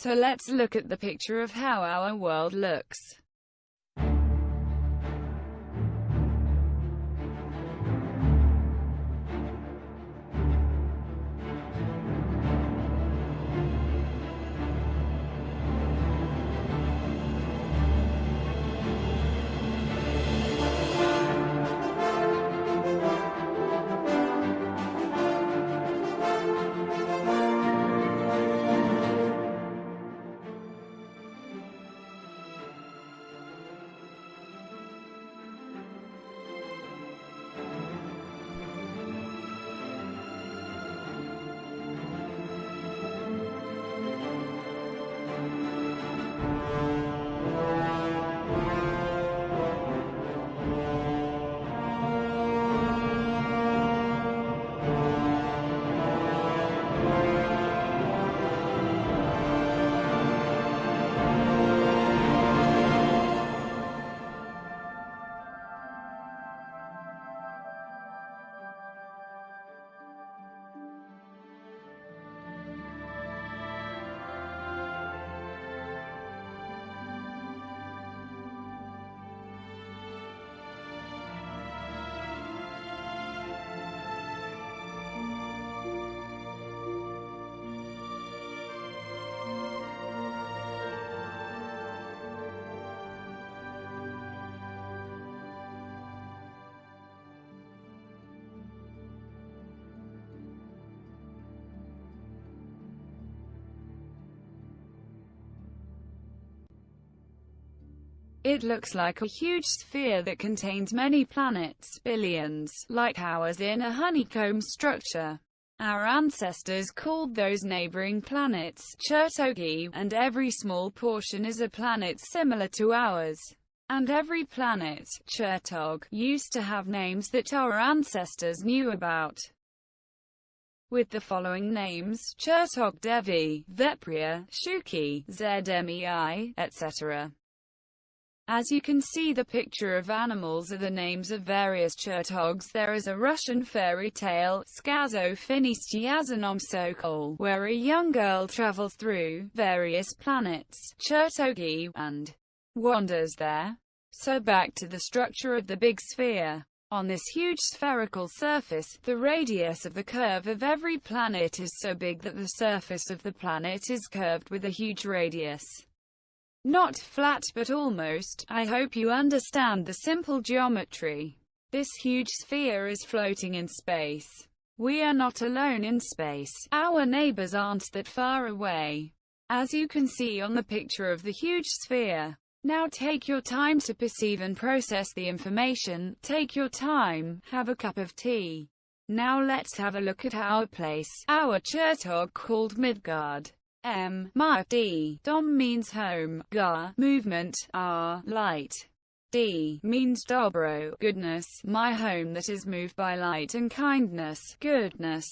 So let's look at the picture of how our world looks. It looks like a huge sphere that contains many planets, billions, like ours in a honeycomb structure. Our ancestors called those neighboring planets Chertogi, and every small portion is a planet similar to ours. And every planet, Chertog, used to have names that our ancestors knew about. With the following names: Chertog Devi, Vepria, Shuki, Zmei, etc. As you can see, the picture of animals are the names of various Chertogs. There is a Russian fairy tale, Skazo Finistiazanom Sokol, where a young girl travels through various planets, Chertogi, and wanders there. So back to the structure of the big sphere. On this huge spherical surface, the radius of the curve of every planet is so big that the surface of the planet is curved with a huge radius. Not flat but almost. I hope you understand the simple geometry. This huge sphere is floating in space. We are not alone in space. Our neighbors aren't that far away, as you can see on the picture of the huge sphere. Now take your time to perceive and process the information. Take your time, have a cup of tea. Now let's have a look at our place, our Chertog called Midgard. D. Dom means home, Ga, movement, R, light. D means dobro, goodness, my home that is moved by light and kindness, goodness.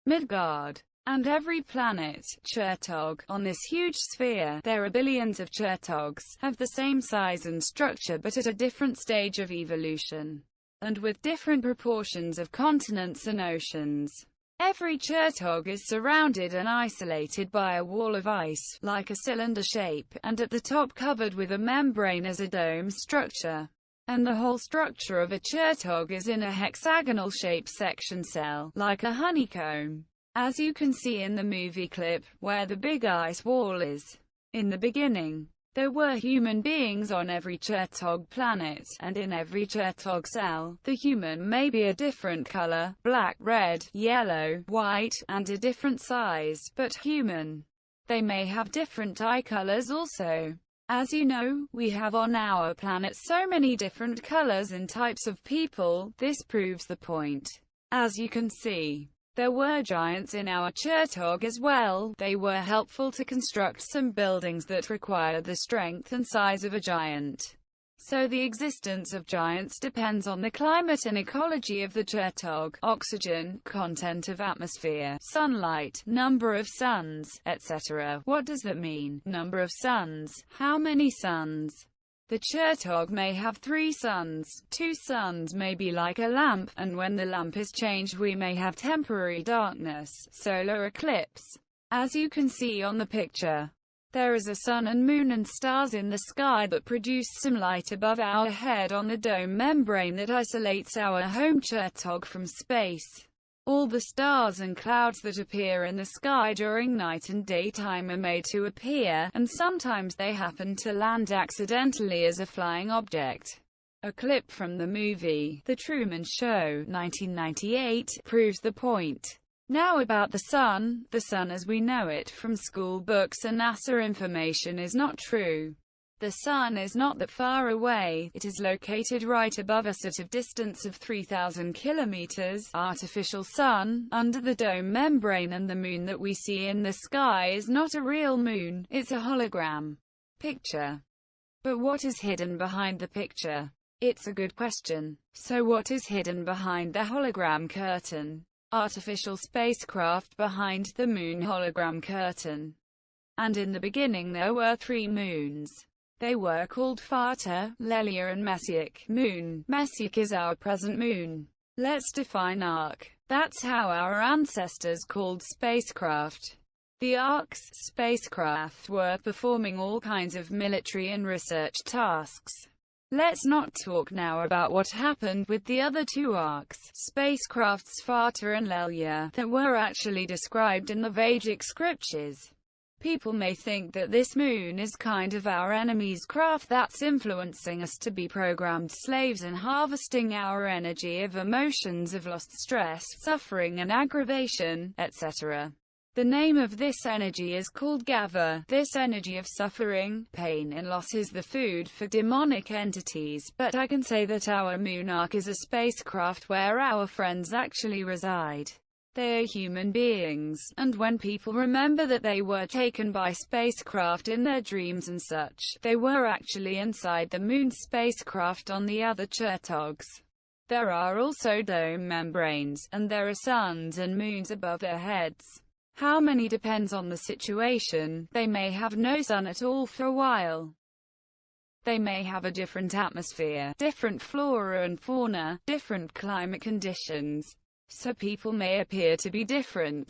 Midgard. And every planet, Chertog, on this huge sphere, there are billions of Chertogs, have the same size and structure but at a different stage of evolution, and with different proportions of continents and oceans. Every Chertog is surrounded and isolated by a wall of ice, like a cylinder shape, and at the top covered with a membrane as a dome structure. And the whole structure of a Chertog is in a hexagonal-shaped section cell, like a honeycomb, as you can see in the movie clip, where the big ice wall is. In the beginning, there were human beings on every Chertog planet, and in every Chertog cell, the human may be a different color, black, red, yellow, white, and a different size, but human. They may have different eye colors also. As you know, we have on our planet so many different colors and types of people. This proves the point. As you can see, there were giants in our Chertog as well. They were helpful to construct some buildings that require the strength and size of a giant. So the existence of giants depends on the climate and ecology of the Chertog, oxygen, content of atmosphere, sunlight, number of suns, etc. What does that mean? Number of suns. How many suns? The Chertog may have 3 suns. 2 suns may be like a lamp, and when the lamp is changed we may have temporary darkness, solar eclipse. As you can see on the picture, There is a sun and moon and stars in the sky that produce some light above our head on the dome membrane that isolates our home Chertog from space. All the stars and clouds that appear in the sky during night and daytime are made to appear, and sometimes they happen to land accidentally as a flying object. A clip from the movie The Truman Show, 1998, proves the point. Now about the sun as we know it from school books and NASA information is not true. The sun is not that far away, it is located right above us at a distance of 3,000 kilometers, artificial sun, under the dome membrane, and the moon that we see in the sky is not a real moon, it's a hologram picture. But what is hidden behind the picture? It's a good question. So what is hidden behind the hologram curtain? Artificial spacecraft behind the moon hologram curtain. And in the beginning there were 3 moons. They were called Fata, Lelia and Messick. Moon. Messick is our present moon. Let's define Ark. That's how our ancestors called spacecraft. The Arks spacecraft were performing all kinds of military and research tasks. Let's not talk now about what happened with the other 2 Arks, spacecrafts Fata and Lelia, that were actually described in the Vedic scriptures. People may think that this moon is kind of our enemy's craft that's influencing us to be programmed slaves and harvesting our energy of emotions of lost stress, suffering and aggravation, etc. The name of this energy is called Gava. This energy of suffering, pain and loss is the food for demonic entities, but I can say that our moon Ark is a spacecraft where our friends actually reside. They are human beings, and when people remember that they were taken by spacecraft in their dreams and such, they were actually inside the moon spacecraft on the other Chertogs. There are also dome membranes, and there are suns and moons above their heads. How many depends on the situation. They may have no sun at all for a while. They may have a different atmosphere, different flora and fauna, different climate conditions. So people may appear to be different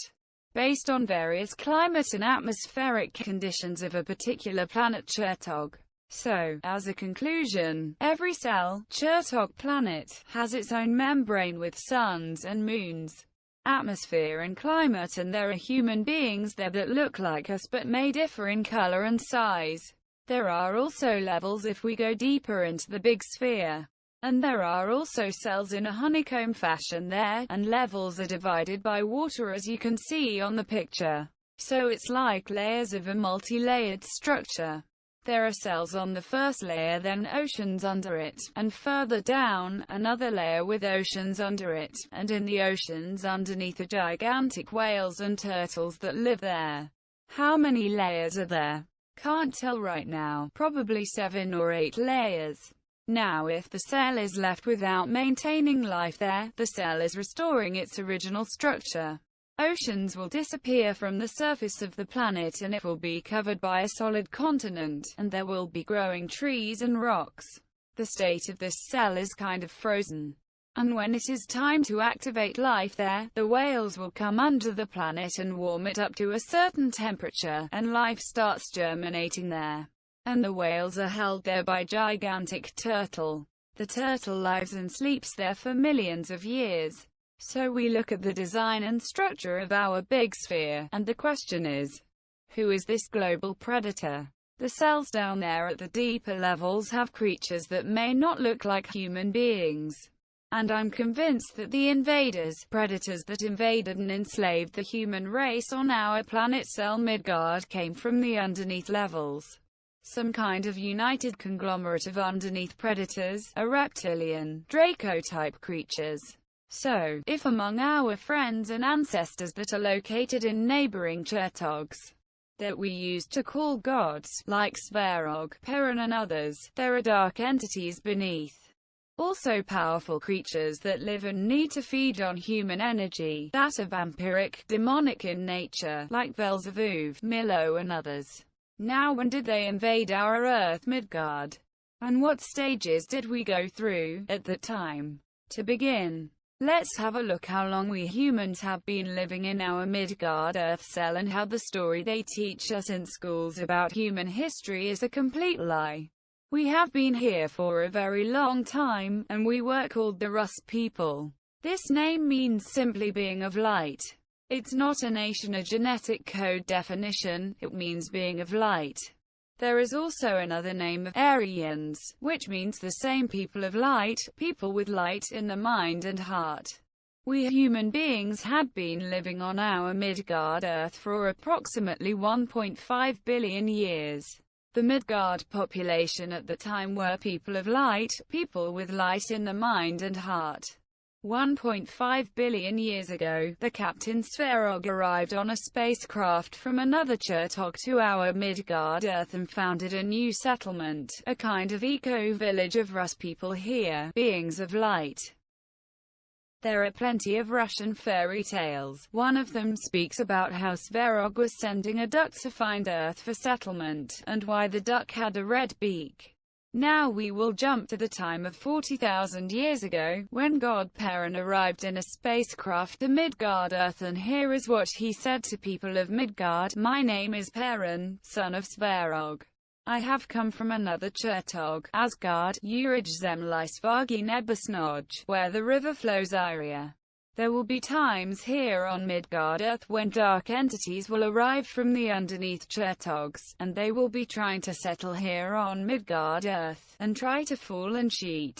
based on various climate and atmospheric conditions of a particular planet Chertog. So, as a conclusion, every cell, Chertog planet, has its own membrane with suns and moons, atmosphere and climate, and there are human beings there that look like us but may differ in color and size. There are also levels if we go deeper into the big sphere. And there are also cells in a honeycomb fashion there, and levels are divided by water as you can see on the picture. So it's like layers of a multi-layered structure. There are cells on the first layer, then oceans under it, and further down, another layer with oceans under it, and in the oceans underneath are gigantic whales and turtles that live there. How many layers are there? Can't tell right now, probably 7 or 8 layers. Now if the cell is left without maintaining life there, the cell is restoring its original structure. Oceans will disappear from the surface of the planet and it will be covered by a solid continent, and there will be growing trees and rocks. The state of this cell is kind of frozen. And when it is time to activate life there, the whales will come under the planet and warm it up to a certain temperature, and life starts germinating there. And the whales are held there by gigantic turtle. The turtle lives and sleeps there for millions of years. So we look at the design and structure of our big sphere, and the question is, who is this global predator? The cells down there at the deeper levels have creatures that may not look like human beings. And I'm convinced that the invaders, predators that invaded and enslaved the human race on our planet Cell Midgard, came from the underneath levels. Some kind of united conglomerate of underneath predators, a reptilian, Draco-type creatures. So, if among our friends and ancestors that are located in neighboring Chertogs, that we used to call gods, like Svarog, Perun and others, there are dark entities beneath. Also powerful creatures that live and need to feed on human energy, that are vampiric, demonic in nature, like Velzevuv, Milo and others. Now when did they invade our Earth Midgard? And what stages did we go through, at the time? To begin, Let's have a look how long we humans have been living in our Midgard Earth cell and how the story they teach us in schools about human history is a complete lie. We have been here for a very long time, and we were called the Rust people. This name means simply being of light. It's not a nation or genetic code definition, it means being of light. There is also another name of Aryans, which means the same people of light, people with light in the mind and heart. We human beings had been living on our Midgard Earth for approximately 1.5 billion years. The Midgard population at the time were people of light, people with light in the mind and heart. 1.5 billion years ago, the Captain Svarog arrived on a spacecraft from another Chertog to our Midgard Earth and founded a new settlement, a kind of eco-village of Rus people here, beings of light. There are plenty of Russian fairy tales. One of them speaks about how Svarog was sending a duck to find Earth for settlement, and why the duck had a red beak. Now we will jump to the time of 40,000 years ago, when God Perrin arrived in a spacecraft to Midgard Earth, and here is what he said to people of Midgard: "My name is Perrin, son of Svarog. I have come from another Chertog, Asgard, Urij Zemlisvagi Nebasnoj, where the river flows Iria. There will be times here on Midgard Earth when dark entities will arrive from the underneath Chertogs, and they will be trying to settle here on Midgard Earth, and try to fool and cheat,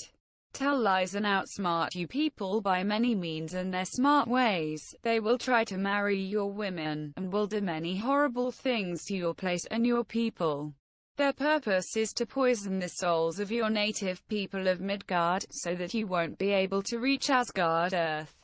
tell lies and outsmart you people by many means and their smart ways. They will try to marry your women, and will do many horrible things to your place and your people. Their purpose is to poison the souls of your native people of Midgard, so that you won't be able to reach Asgard Earth."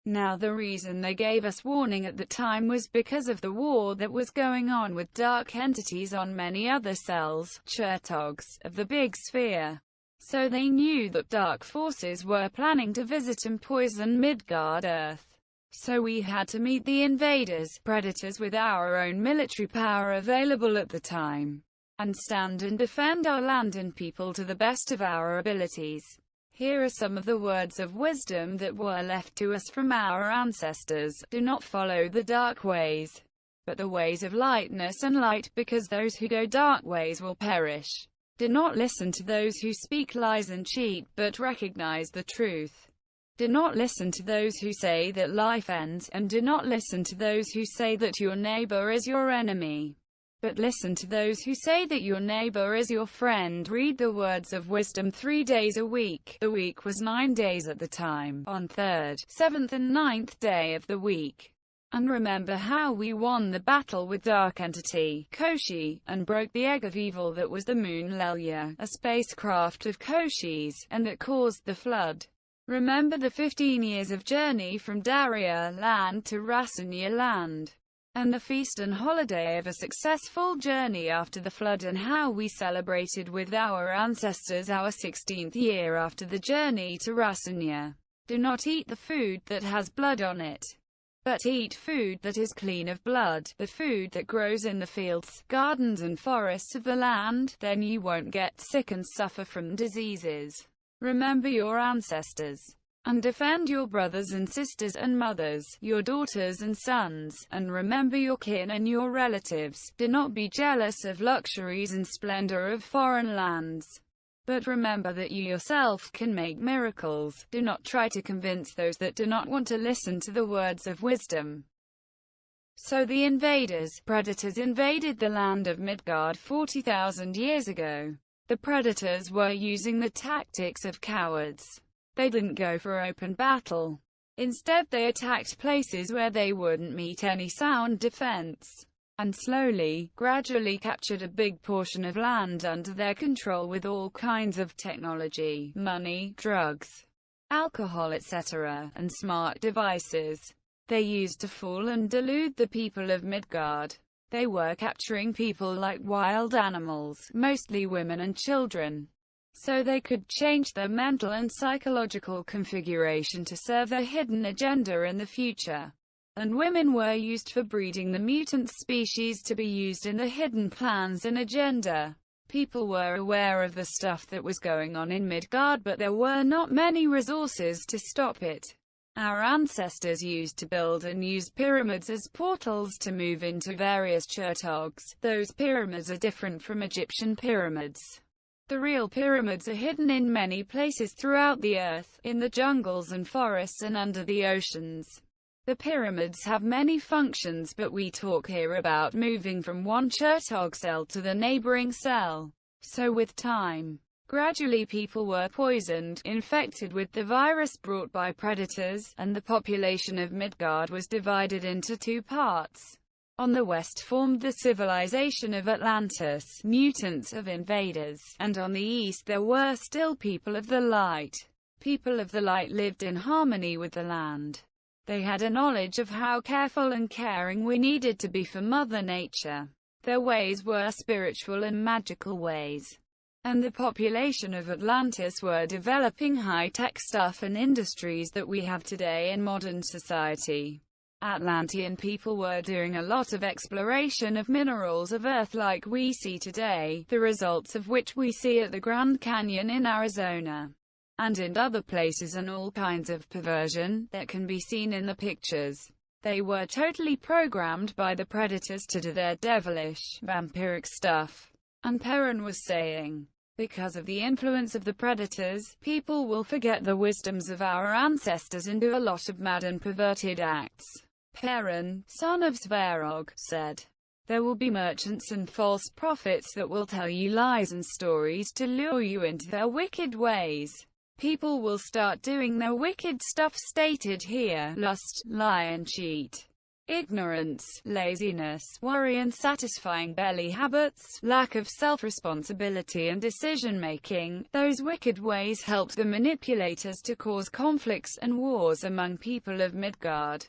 Now the reason they gave us warning at the time was because of the war that was going on with dark entities on many other cells, Chertogs, of the Big Sphere. So they knew that dark forces were planning to visit and poison Midgard Earth. So we had to meet the invaders, predators, with our own military power available at the time, and stand and defend our land and people to the best of our abilities. Here are some of the words of wisdom that were left to us from our ancestors. Do not follow the dark ways, but the ways of lightness and light, because those who go dark ways will perish. Do not listen to those who speak lies and cheat, but recognize the truth. Do not listen to those who say that life ends, and do not listen to those who say that your neighbor is your enemy, but listen to those who say that your neighbor is your friend. Read the words of wisdom 3 days a week. The week was 9 days at the time, on 3rd, 7th and 9th day of the week. And remember how we won the battle with Dark Entity, Koshi, and broke the egg of evil that was the moon Lelya, a spacecraft of Koshi's, and that caused the flood. Remember the 15 years of journey from Daria land to Rasanya land, and the feast and holiday of a successful journey after the flood, and how we celebrated with our ancestors our 16th year after the journey to Rasanya. Do not eat the food that has blood on it, but eat food that is clean of blood, the food that grows in the fields, gardens and forests of the land. Then you won't get sick and suffer from diseases. Remember your ancestors, and defend your brothers and sisters and mothers, your daughters and sons, and remember your kin and your relatives. Do not be jealous of luxuries and splendor of foreign lands, but remember that you yourself can make miracles. Do not try to convince those that do not want to listen to the words of wisdom. So the invaders, predators, invaded the land of Midgard 40,000 years ago. The predators were using the tactics of cowards. They didn't go for open battle. Instead they attacked places where they wouldn't meet any sound defense, and slowly, gradually captured a big portion of land under their control with all kinds of technology, money, drugs, alcohol, etc., and smart devices they used to fool and delude the people of Midgard. They were capturing people like wild animals, mostly women and children, so they could change their mental and psychological configuration to serve their hidden agenda in the future. And women were used for breeding the mutant species to be used in the hidden plans and agenda. People were aware of the stuff that was going on in Midgard, but there were not many resources to stop it. Our ancestors used to build and use pyramids as portals to move into various Chertogs. Those pyramids are different from Egyptian pyramids. The real pyramids are hidden in many places throughout the earth, in the jungles and forests and under the oceans. The pyramids have many functions, but we talk here about moving from one Chertog cell to the neighboring cell. So with time, gradually people were poisoned, infected with the virus brought by predators, and the population of Midgard was divided into two parts. On the west formed the civilization of Atlantis, mutants of invaders, and on the east there were still people of the light. People of the light lived in harmony with the land. They had a knowledge of how careful and caring we needed to be for Mother Nature. Their ways were spiritual and magical ways. And the population of Atlantis were developing high-tech stuff and industries that we have today in modern society. Atlantean people were doing a lot of exploration of minerals of Earth like we see today, the results of which we see at the Grand Canyon in Arizona, and in other places, and all kinds of perversion that can be seen in the pictures. They were totally programmed by the predators to do their devilish, vampiric stuff. And Perrin was saying, because of the influence of the predators, people will forget the wisdoms of our ancestors and do a lot of mad and perverted acts. Perrin, son of Svarog, said, there will be merchants and false prophets that will tell you lies and stories to lure you into their wicked ways. People will start doing their wicked stuff stated here: lust, lie and cheat, ignorance, laziness, worry and satisfying belly habits, lack of self-responsibility and decision-making. Those wicked ways helped the manipulators to cause conflicts and wars among people of Midgard.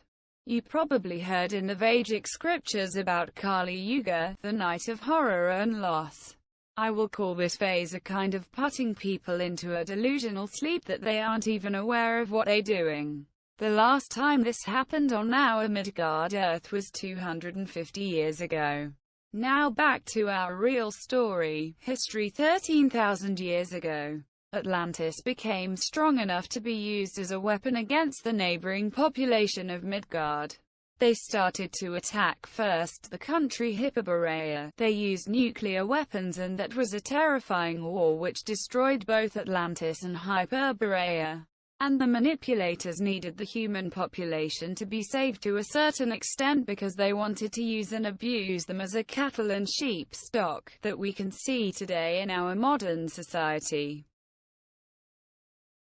You probably heard in the Vedic scriptures about Kali Yuga, the night of horror and loss. I will call this phase a kind of putting people into a delusional sleep that they aren't even aware of what they're doing. The last time this happened on our Midgard Earth was 250 years ago. Now back to our real story, history. 13,000 years ago, Atlantis became strong enough to be used as a weapon against the neighboring population of Midgard. They started to attack first the country Hyperborea. They used nuclear weapons, and that was a terrifying war which destroyed both Atlantis and Hyperborea. And the manipulators needed the human population to be saved to a certain extent because they wanted to use and abuse them as a cattle and sheep stock that we can see today in our modern society.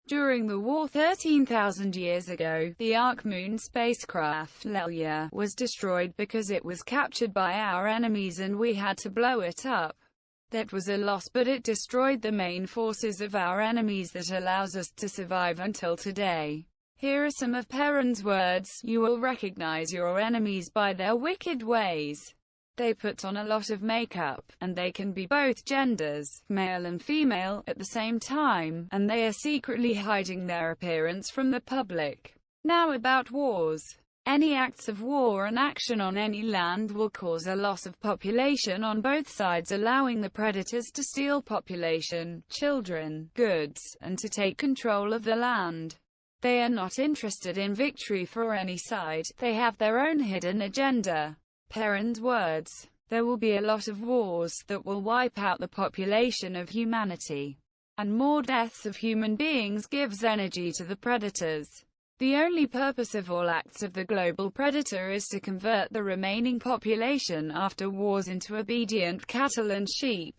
During the war 13,000 years ago, the Ark-Moon spacecraft Lelia was destroyed because it was captured by our enemies and we had to blow it up. That was a loss, but it destroyed the main forces of our enemies that allows us to survive until today. Here are some of Perrin's words: you will recognize your enemies by their wicked ways. They put on a lot of makeup, and they can be both genders, male and female, at the same time, and they are secretly hiding their appearance from the public. Now about wars. Any acts of war and action on any land will cause a loss of population on both sides, allowing the predators to steal population, children, goods, and to take control of the land. They are not interested in victory for any side, they have their own hidden agenda. Perrin's words: there will be a lot of wars that will wipe out the population of humanity. And more deaths of human beings gives energy to the predators. The only purpose of all acts of the global predator is to convert the remaining population after wars into obedient cattle and sheep.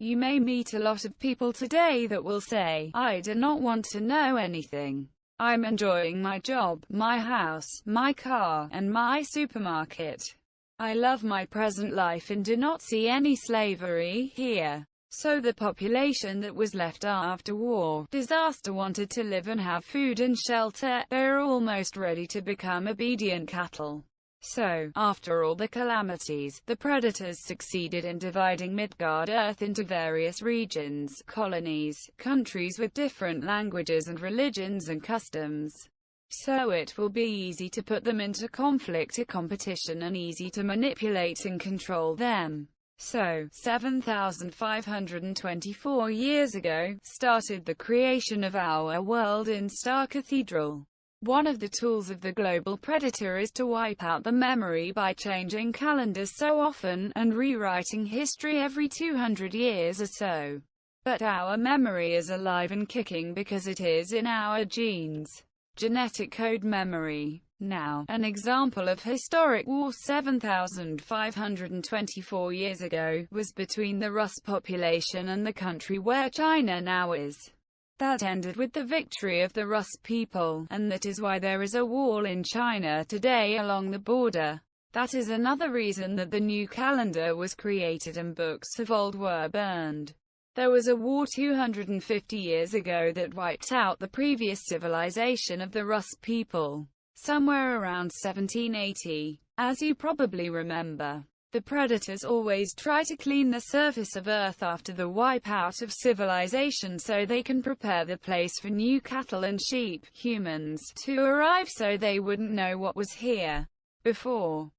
You may meet a lot of people today that will say, I do not want to know anything. I'm enjoying my job, my house, my car, and my supermarket. I love my present life and do not see any slavery here. So the population that was left after war, disaster wanted to live and have food and shelter. They are almost ready to become obedient cattle. So, after all the calamities, the predators succeeded in dividing Midgard Earth into various regions, colonies, countries with different languages and religions and customs. So it will be easy to put them into conflict or competition and easy to manipulate and control them. So, 7,524 years ago, started the creation of our world in Star Cathedral. One of the tools of the global predator is to wipe out the memory by changing calendars so often, and rewriting history every 200 years or so. But our memory is alive and kicking because it is in our genes. Genetic code memory. Now, an example of historic war 7,524 years ago, was between the Rus population and the country where China now is. That ended with the victory of the Rus people, and that is why there is a wall in China today along the border. That is another reason that the new calendar was created and books of old were burned. There was a war 250 years ago that wiped out the previous civilization of the Rus people, somewhere around 1780. As you probably remember, the predators always try to clean the surface of Earth after the wipeout of civilization so they can prepare the place for new cattle and sheep, humans, to arrive so they wouldn't know what was here before.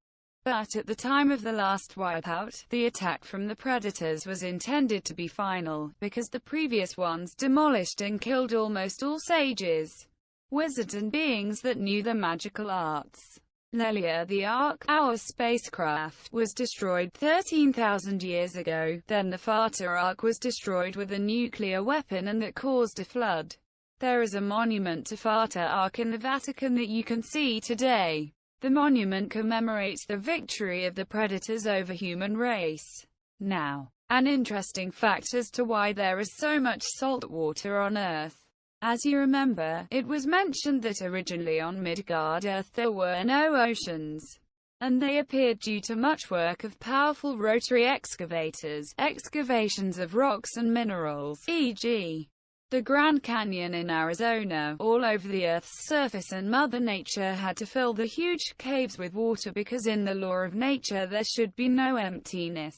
But at the time of the last wipeout, the attack from the predators was intended to be final, because the previous ones demolished and killed almost all sages, wizards and beings that knew the magical arts. Lelia the Ark, our spacecraft, was destroyed 13,000 years ago. Then the Fata Ark was destroyed with a nuclear weapon and that caused a flood. There is a monument to Fata Ark in the Vatican that you can see today. The monument commemorates the victory of the predators over human race. Now, an interesting fact as to why there is so much salt water on Earth. As you remember, it was mentioned that originally on Midgard Earth there were no oceans, and they appeared due to much work of powerful rotary excavators, excavations of rocks and minerals, e.g. the Grand Canyon in Arizona, all over the Earth's surface, and Mother Nature had to fill the huge caves with water because in the law of nature there should be no emptiness.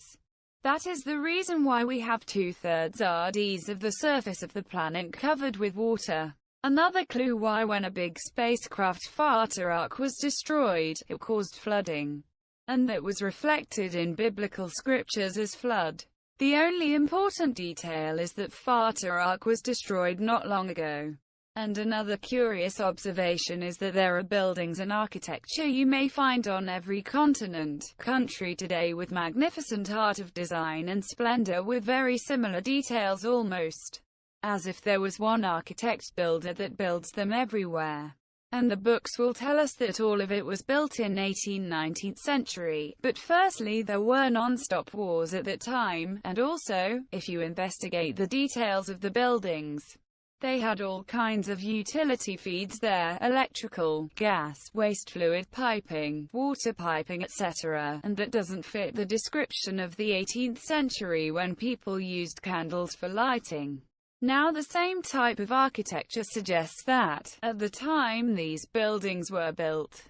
That is the reason why we have 2/3 RDs of the surface of the planet covered with water. Another clue why when a big spacecraft Fata Ark was destroyed, it caused flooding, and that was reflected in biblical scriptures as flood. The only important detail is that Fata Ark was destroyed not long ago. And another curious observation is that there are buildings and architecture you may find on every continent, country today with magnificent art of design and splendor with very similar details, almost as if there was one architect-builder that builds them everywhere. And the books will tell us that all of it was built in 18th-19th century, but firstly there were non-stop wars at that time, and also, if you investigate the details of the buildings, they had all kinds of utility feeds there, electrical, gas, waste fluid piping, water piping, etc., and that doesn't fit the description of the 18th century when people used candles for lighting. Now the same type of architecture suggests that, at the time these buildings were built,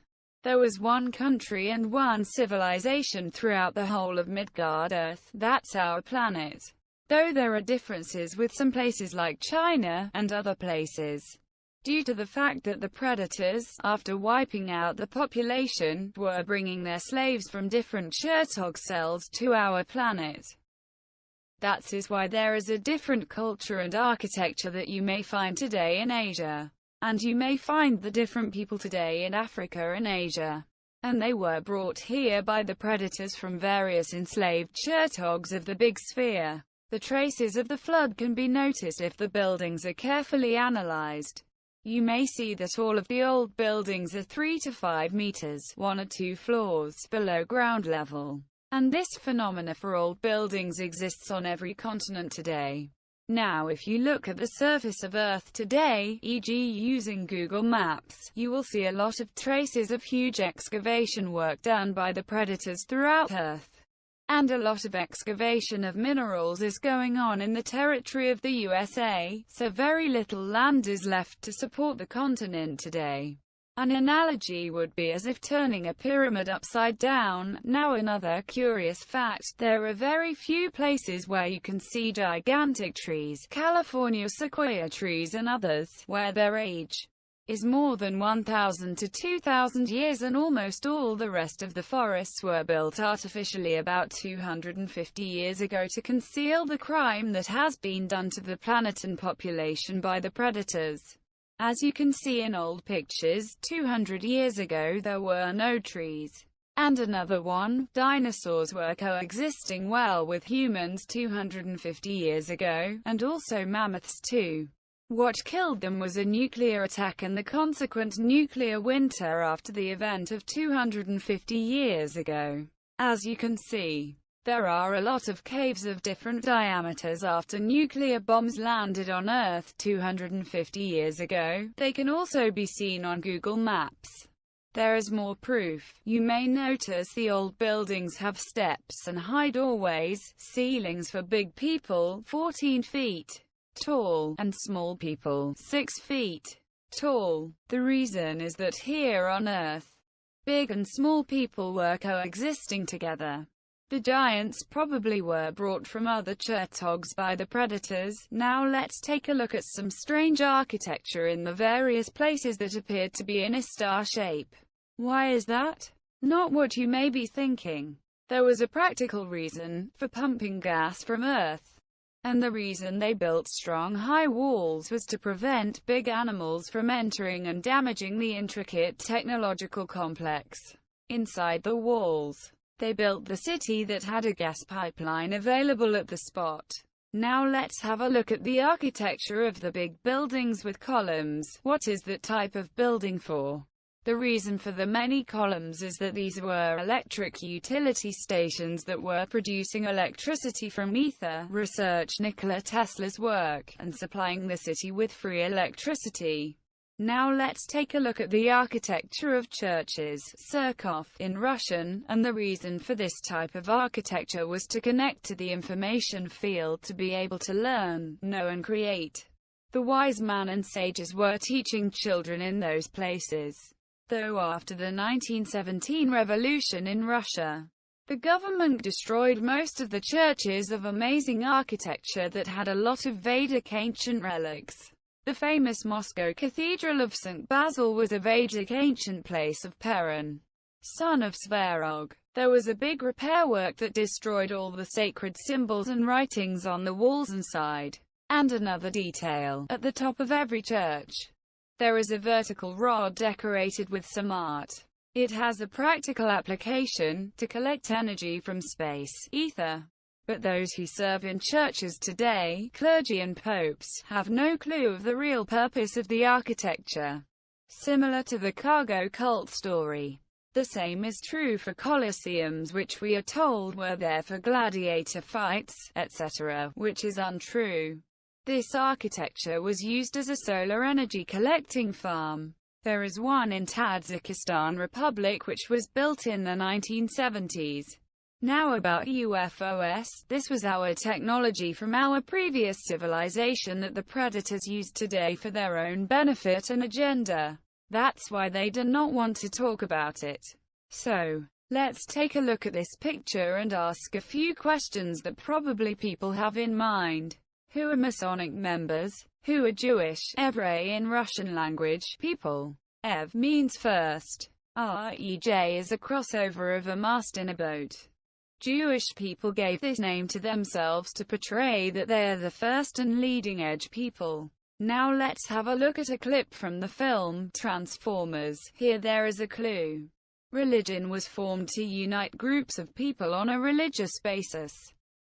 there was one country and one civilization throughout the whole of Midgard Earth, that's our planet. Though there are differences with some places like China, and other places, due to the fact that the predators, after wiping out the population, were bringing their slaves from different Chertog cells to our planet. That is why there is a different culture and architecture that you may find today in Asia. And you may find the different people today in Africa and Asia. And they were brought here by the predators from various enslaved Chertogs of the Big Sphere. The traces of the flood can be noticed if the buildings are carefully analyzed. You may see that all of the old buildings are 3 to 5 meters, 1 or 2 floors, below ground level. And this phenomena for old buildings exists on every continent today. Now if you look at the surface of Earth today, e.g. using Google Maps, you will see a lot of traces of huge excavation work done by the predators throughout Earth. And a lot of excavation of minerals is going on in the territory of the USA, so very little land is left to support the continent today. An analogy would be as if turning a pyramid upside down. Now another curious fact, there are very few places where you can see gigantic trees, California sequoia trees and others, where their age is more than 1,000 to 2,000 years, and almost all the rest of the forests were built artificially about 250 years ago to conceal the crime that has been done to the planet and population by the predators. As you can see in old pictures, 200 years ago there were no trees. And another one, dinosaurs were coexisting well with humans 250 years ago, and also mammoths too. What killed them was a nuclear attack and the consequent nuclear winter after the event of 250 years ago. As you can see, there are a lot of caves of different diameters after nuclear bombs landed on Earth 250 years ago. They can also be seen on Google Maps. There is more proof. You may notice the old buildings have steps and high doorways, ceilings for big people, 14 feet tall, and small people, 6 feet tall. The reason is that here on Earth, big and small people were coexisting together. The giants probably were brought from other Chertogs by the predators. Now let's take a look at some strange architecture in the various places that appeared to be in a star shape. Why is that? Not what you may be thinking. There was a practical reason for pumping gas from Earth. And the reason they built strong high walls was to prevent big animals from entering and damaging the intricate technological complex inside the walls. They built the city that had a gas pipeline available at the spot. Now let's have a look at the architecture of the big buildings with columns. What is that type of building for? The reason for the many columns is that these were electric utility stations that were producing electricity from ether, research Nikola Tesla's work, and supplying the city with free electricity. Now let's take a look at the architecture of churches, Cerkov, in Russian, and the reason for this type of architecture was to connect to the information field to be able to learn, know and create. The wise man and sages were teaching children in those places. Though after the 1917 revolution in Russia, the government destroyed most of the churches of amazing architecture that had a lot of Vedic ancient relics. The famous Moscow Cathedral of St. Basil was a Vedic ancient place of Perun, son of Svarog. There was a big repair work that destroyed all the sacred symbols and writings on the walls inside. And another detail, at the top of every church, there is a vertical rod decorated with some art. It has a practical application, to collect energy from space, ether. But those who serve in churches today, clergy and popes, have no clue of the real purpose of the architecture. Similar to the cargo cult story. The same is true for colosseums, which we are told were there for gladiator fights, etc., which is untrue. This architecture was used as a solar energy collecting farm. There is one in Tajikistan Republic which was built in the 1970s. Now about UFOs, this was our technology from our previous civilization that the predators use today for their own benefit and agenda. That's why they do not want to talk about it. So, let's take a look at this picture and ask a few questions that probably people have in mind. Who are Masonic members? Who are Jewish, Evray in Russian language, people? Ev means first. Rej is a crossover of a mast in a boat. Jewish people gave this name to themselves to portray that they are the first and leading-edge people. Now let's have a look at a clip from the film, Transformers. Here there is a clue. Religion was formed to unite groups of people on a religious basis.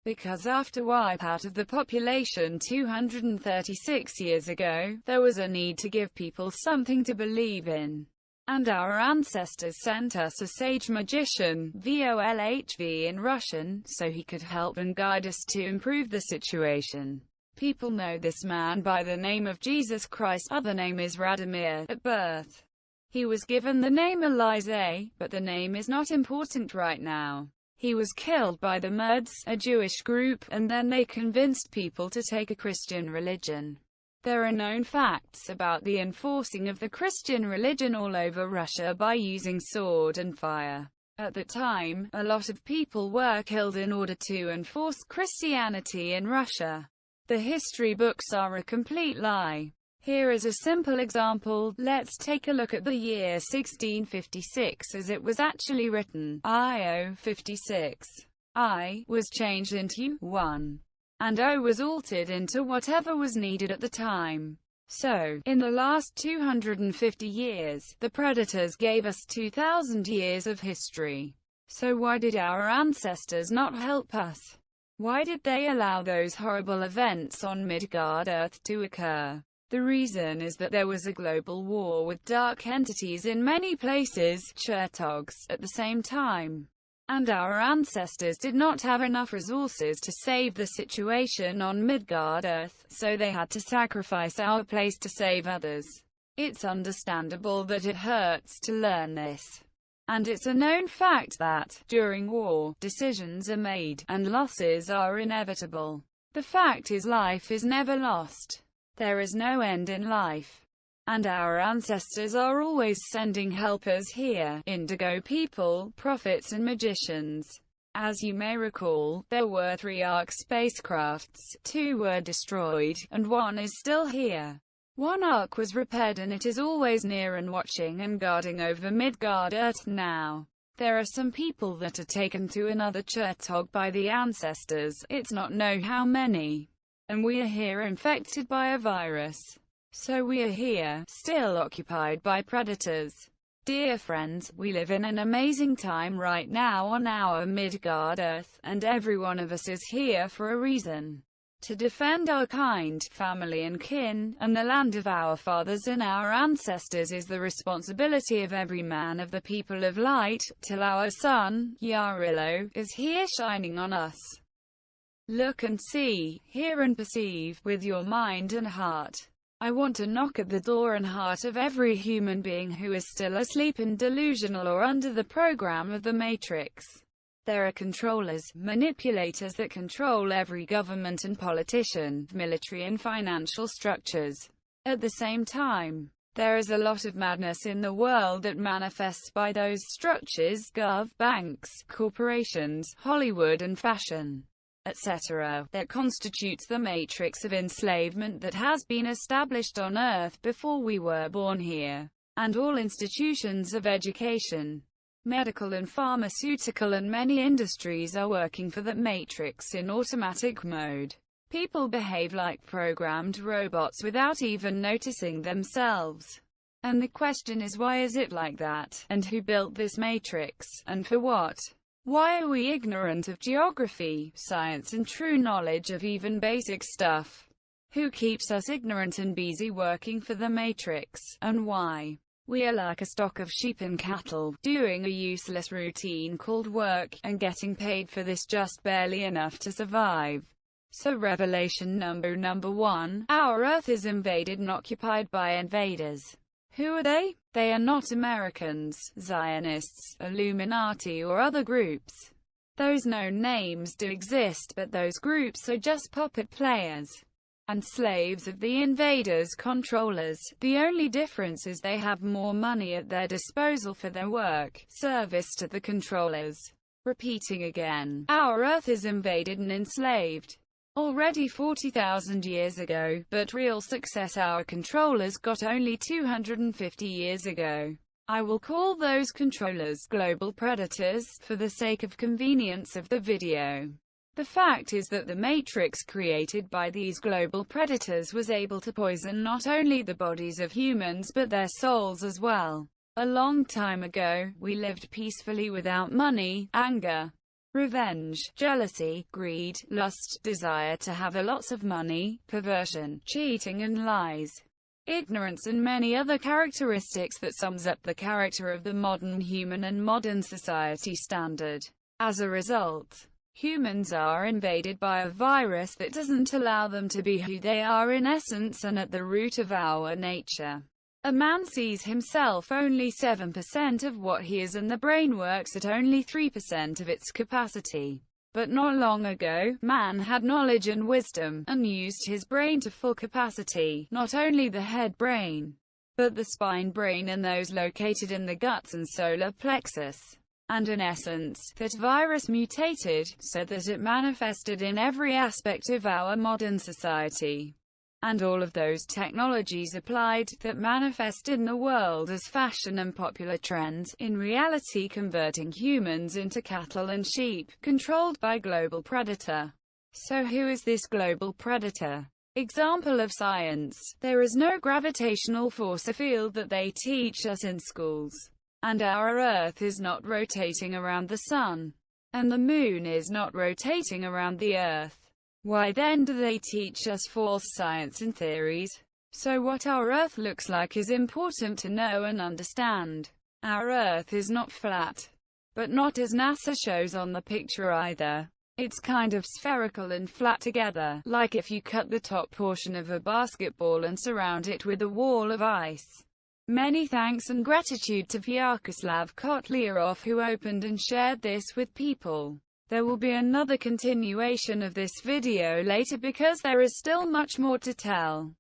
Because after wipeout of the population 236 years ago, there was a need to give people something to believe in. And our ancestors sent us a sage magician, Volhv in Russian, so he could help and guide us to improve the situation. People know this man by the name of Jesus Christ, other name is Radomir. At birth, he was given the name Elysee, but the name is not important right now. He was killed by the Murds, a Jewish group, and then they convinced people to take a Christian religion. There are known facts about the enforcing of the Christian religion all over Russia by using sword and fire. At the time, a lot of people were killed in order to enforce Christianity in Russia. The history books are a complete lie. Here is a simple example. Let's take a look at the year 1656 as it was actually written. IO 56. I was changed into 1. And O was altered into whatever was needed at the time. So, in the last 250 years, the predators gave us 2,000 years of history. So why did our ancestors not help us? Why did they allow those horrible events on Midgard-Earth to occur? The reason is that there was a global war with dark entities in many places, Chertogs, at the same time. And our ancestors did not have enough resources to save the situation on Midgard-Earth, so they had to sacrifice our place to save others. It's understandable that it hurts to learn this. And it's a known fact that, during war, decisions are made, and losses are inevitable. The fact is, life is never lost. There is no end in life. And our ancestors are always sending helpers here, indigo people, prophets and magicians. As you may recall, there were 3 Ark spacecrafts, 2 were destroyed, and 1 is still here. 1 Ark was repaired and it is always near and watching and guarding over Midgard-Earth now. There are some people that are taken to another Chertog by the ancestors, it's not know how many. And we are here infected by a virus. So we are here, still occupied by predators. Dear friends, we live in an amazing time right now on our Midgard-Earth, and every one of us is here for a reason. To defend our kind, family and kin, and the land of our fathers and our ancestors is the responsibility of every man of the people of light, till our sun, Yarillo, is here shining on us. Look and see, hear and perceive, with your mind and heart. I want to knock at the door and heart of every human being who is still asleep and delusional or under the program of the Matrix. There are controllers, manipulators that control every government and politician, military and financial structures. At the same time, there is a lot of madness in the world that manifests by those structures, banks, corporations, Hollywood and fashion, etc., that constitutes the matrix of enslavement that has been established on Earth before we were born here. And all institutions of education, medical and pharmaceutical and many industries are working for that matrix in automatic mode. People behave like programmed robots without even noticing themselves. And the question is, why is it like that? And who built this matrix? And for what? Why are we ignorant of geography, science and true knowledge of even basic stuff? Who keeps us ignorant and busy working for the matrix? And why? We are like a stock of sheep and cattle, doing a useless routine called work, and getting paid for this just barely enough to survive. So revelation number 1, our Earth is invaded and occupied by invaders. Who are they? They are not Americans, Zionists, Illuminati or other groups. Those known names do exist, but those groups are just puppet players and slaves of the invaders' controllers. The only difference is they have more money at their disposal for their work, service to the controllers. Repeating again, our Earth is invaded and enslaved. Already 40,000 years ago, but real success our controllers got only 250 years ago. I will call those controllers global predators, for the sake of convenience of the video. The fact is that the matrix created by these global predators was able to poison not only the bodies of humans but their souls as well. A long time ago, we lived peacefully without money, anger, revenge, jealousy, greed, lust, desire to have a lots of money, perversion, cheating and lies, ignorance and many other characteristics that sums up the character of the modern human and modern society standard. As a result, humans are invaded by a virus that doesn't allow them to be who they are in essence and at the root of our nature. A man sees himself only 7% of what he is and the brain works at only 3% of its capacity. But not long ago, man had knowledge and wisdom, and used his brain to full capacity, not only the head brain, but the spine brain and those located in the guts and solar plexus. And in essence, that virus mutated, so that it manifested in every aspect of our modern society. And all of those technologies applied, that manifest in the world as fashion and popular trends, in reality converting humans into cattle and sheep, controlled by global predator. So who is this global predator? example of science. There is no gravitational force field that they teach us in schools. And our Earth is not rotating around the Sun. And the Moon is not rotating around the Earth. Why then do they teach us false science and theories? So what our Earth looks like is important to know and understand. Our Earth is not flat. But not as NASA shows on the picture either. It's kind of spherical and flat together, like if you cut the top portion of a basketball and surround it with a wall of ice. Many thanks and gratitude to Vyacheslav Kotlyarov who opened and shared this with people. There will be another continuation of this video later because there is still much more to tell.